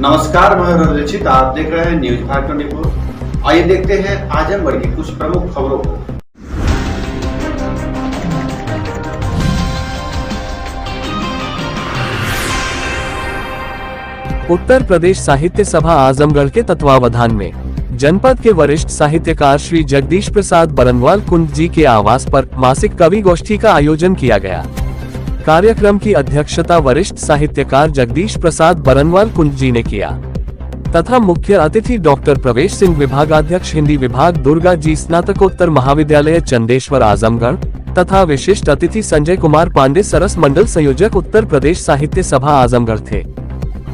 नमस्कार, मैं रचित। आप देख रहे हैं न्यूज 524। आइए देखते हैं आजमगढ़ की कुछ प्रमुख खबरों को। उत्तर प्रदेश साहित्य सभा आजमगढ़ के तत्वावधान में जनपद के वरिष्ठ साहित्यकार श्री जगदीश प्रसाद बरनवाल कुंद जी के आवास पर मासिक कवि गोष्ठी का आयोजन किया गया। कार्यक्रम की अध्यक्षता वरिष्ठ साहित्यकार जगदीश प्रसाद बरनवाल कुंद जी ने किया तथा मुख्य अतिथि डॉक्टर प्रवेश सिंह, विभागाध्यक्ष हिंदी विभाग, दुर्गा जी स्नातकोत्तर महाविद्यालय चंदेश्वर आजमगढ़ तथा विशिष्ट अतिथि संजय कुमार पांडे, सरस मंडल संयोजक, उत्तर प्रदेश साहित्य सभा आजमगढ़ थे।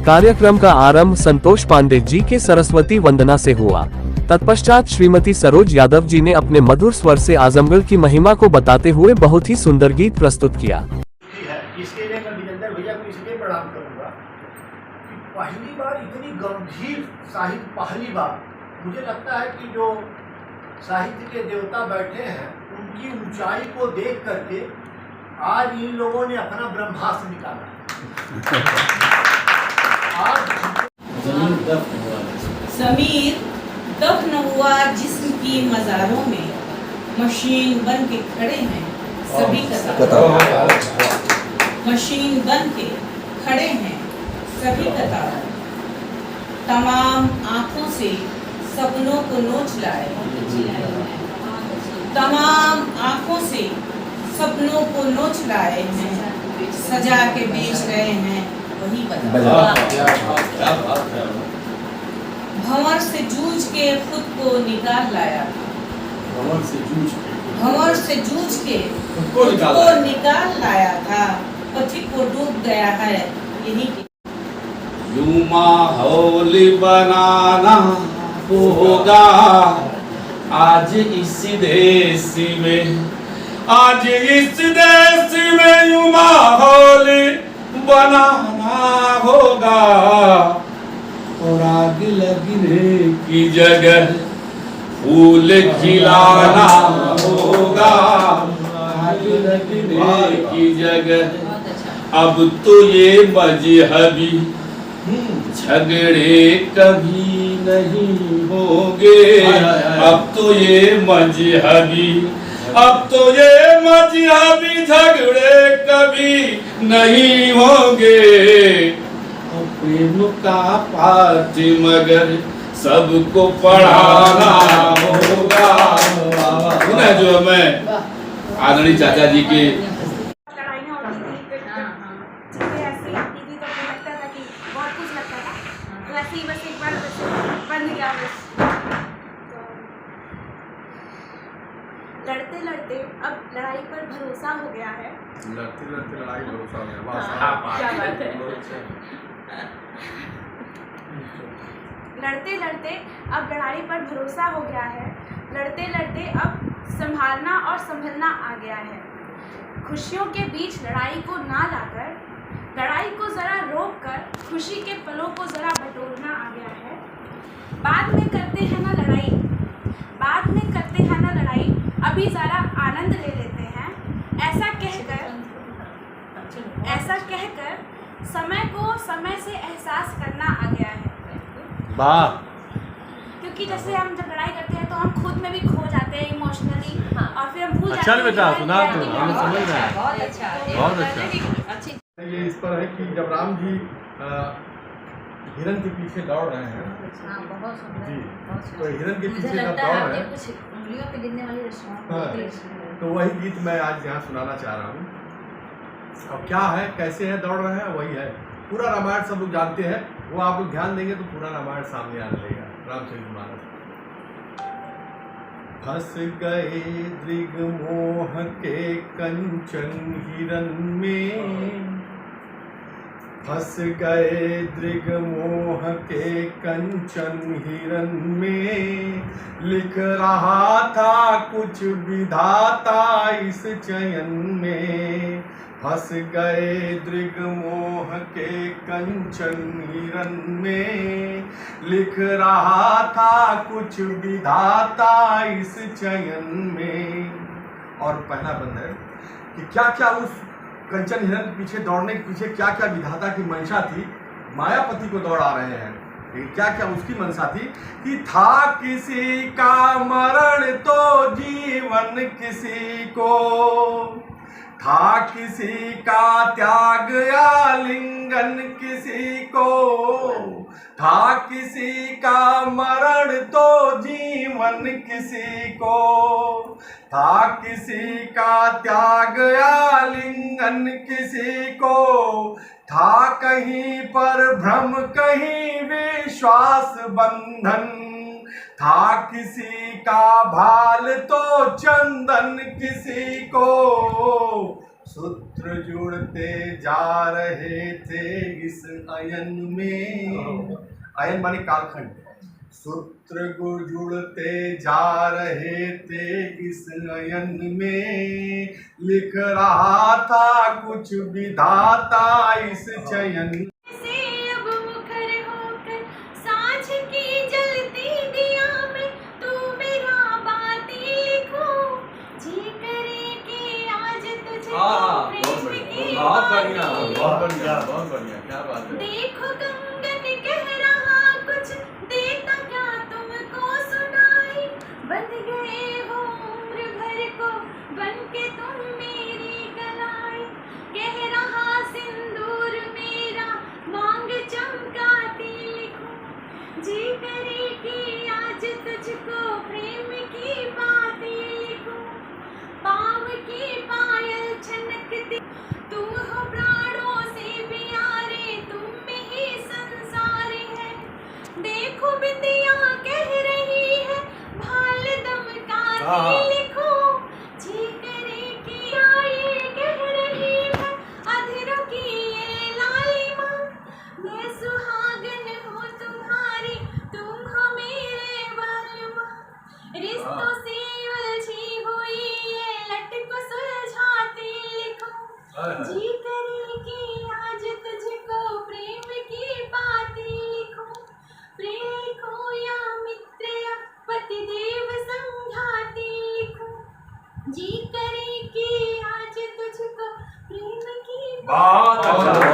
कार्यक्रम का आरंभ संतोष पांडे जी के सरस्वती वंदना से हुआ। तत्पश्चात श्रीमती सरोज यादव जी ने अपने मधुर स्वर से आजमगढ़ की महिमा को बताते हुए बहुत ही सुंदर गीत प्रस्तुत किया। इसके लिए मैं विजेंद्र भैया को इसलिए प्रणाम करूंगा कि पहली बार इतनी गंभीर साहित्य, पहली बार मुझे लगता है कि जो साहित्य के देवता बैठे हैं उनकी ऊंचाई को देख करके आज इन लोगों ने अपना ब्रह्मास्त्र निकाला। ज़मीर दफन हुआ जिस्म की मज़ारों में, मशीन बन के खड़े हैं सभी कतार। मशीन बन के खड़े हैं सभी कतार। तमाम आँखों से सपनों को नोच लाए, तमाम आँखों से सपनों को नोच लाए हैं, सजा के बेच रहे हैं वही बता। भंवर से जूझ के खुद को निकाल लाया, भंवर से जूझ के खुद को निकाल लाया था, पथिक को डूब गया है यही। यूं माहौल बनाना होगा आज इस देश में, आज इस देश में यूं माहौल बनाना होगा, और आग लगने की जगह फूल खिलाना होगा, आग लगने की जगह। अब तो ये मजहबी झगड़े कभी नहीं होंगे, अब तो ये मजहबी झगड़े कभी नहीं होंगे। प्रेम का पाठ मगर सबको पढ़ाना होगा। जो मैं आदरणीय चाचा जी के लड़ते लड़ते अब लड़ाई पर भरोसा हो गया है। लड़ते लड़ते लड़ाई भरोसा हो गया। वाह, क्या बात है। लड़ते लड़ते अब लड़ाई पर भरोसा हो गया है। लड़ते लड़ते अब संभालना और संभलना आ गया है। खुशियों के बीच लड़ाई को ना लाकर, लड़ाई को जरा रोक कर खुशी के पलों को जरा बटोरना आ गया है। बाद में करते हैं ना लड़ाई, बाद में करते हैं ना लड़ाई, अभी जरा आनंद ले लेते हैं। ऐसा कहकर समय को समय से एहसास करना आ गया है। वाह। क्योंकि जैसे हम जब लड़ाई करते हैं तो हम खुद में भी खो जाते हैं इमोशनली, और फिर हम भूल जाते हैं। अच्छा बेटा, सुना तो हमें समझ रहा है। बहुत अच्छा, बहुत अच्छा। ये इस पर है कि जब राम जी हिरन के पीछे दौड़ रहे हैं जी, तो हिरन के पीछे जब दौड़ रहे हैं तो वही गीत मैं आज यहाँ सुनाना चाह रहा हूँ। अब क्या है, कैसे है, दौड़ रहे हैं, वही है। पूरा रामायण सब लोग जानते हैं, वो आप लोग ध्यान देंगे तो पूरा रामायण सामने आने लगेगा। रामचरितमानस। फंस गए दृग मोह के कंचन हिरन में, फंस गए दृग मोह के कंचन हिरन में, लिख रहा था कुछ विधाता इस चयन में। फंस गए दृग मोह के कंचन हिरन में, लिख रहा था कुछ विधाता इस चयन में। और पहला बंद है कि क्या क्या उस कंचन हिरन के पीछे दौड़ने के पीछे क्या क्या विधाता की मंशा थी, मायापति को दौड़ा रहे हैं। क्या क्या उसकी मनसा थी कि था किसी का मरण तो जीवन किसी को, था किसी का त्याग या लिंगन किसी को, था किसी का मरण तो जीवन किसी को, था किसी का त्याग या लिंगन किसी को, था कहीं पर भ्रम कहीं विश्वास बंधन, था किसी का भाल तो चंदन किसी को, सूत्र जुड़ते जा रहे थे इस अयन में, अयन माने कालखंड, सूत्र जुड़ते जा रहे थे इस अयन में, लिख रहा था कुछ विधाता इस चयन से अब मुखर होकर साँझ की जलती दिया में तू मेरा बाती लिखो, जी करे कि आज तुझे प्रेम की बहुत बढ़िया, क्या बात है। देखो कंगन कह रहा कुछ देता क्या तुमको सुनाई, बंध गए हो उम्र भर को बन के तुम मेरी गलाई, कह रहा सिंदूर मेरा मांग चमकाती लिखूं, जी करे कि आज तुझको प्रेम की बातें लिखूं, पाँव की पायल छनकती तुम हो प्राणों से भी यारे, तुम में ही संसार है, देखो बिंदिया कह रही है भाल दमकाती लिखो, जी करे कि ये कह रही है अधरों की ये लालिमा, मैं सुहागन हूँ तुम्हारी तुम हो मेरे बालमा, रिश्तों से उलझी हुई ये लट को सुलझाती लिखो, जी करे कि आज तुझको प्रेम की बातें लिखो, प्रेम लिखो या मित्र या पतिदेव संघाती लिखो, जी करे कि आज तुझको प्रेम की बहुत अच्छा।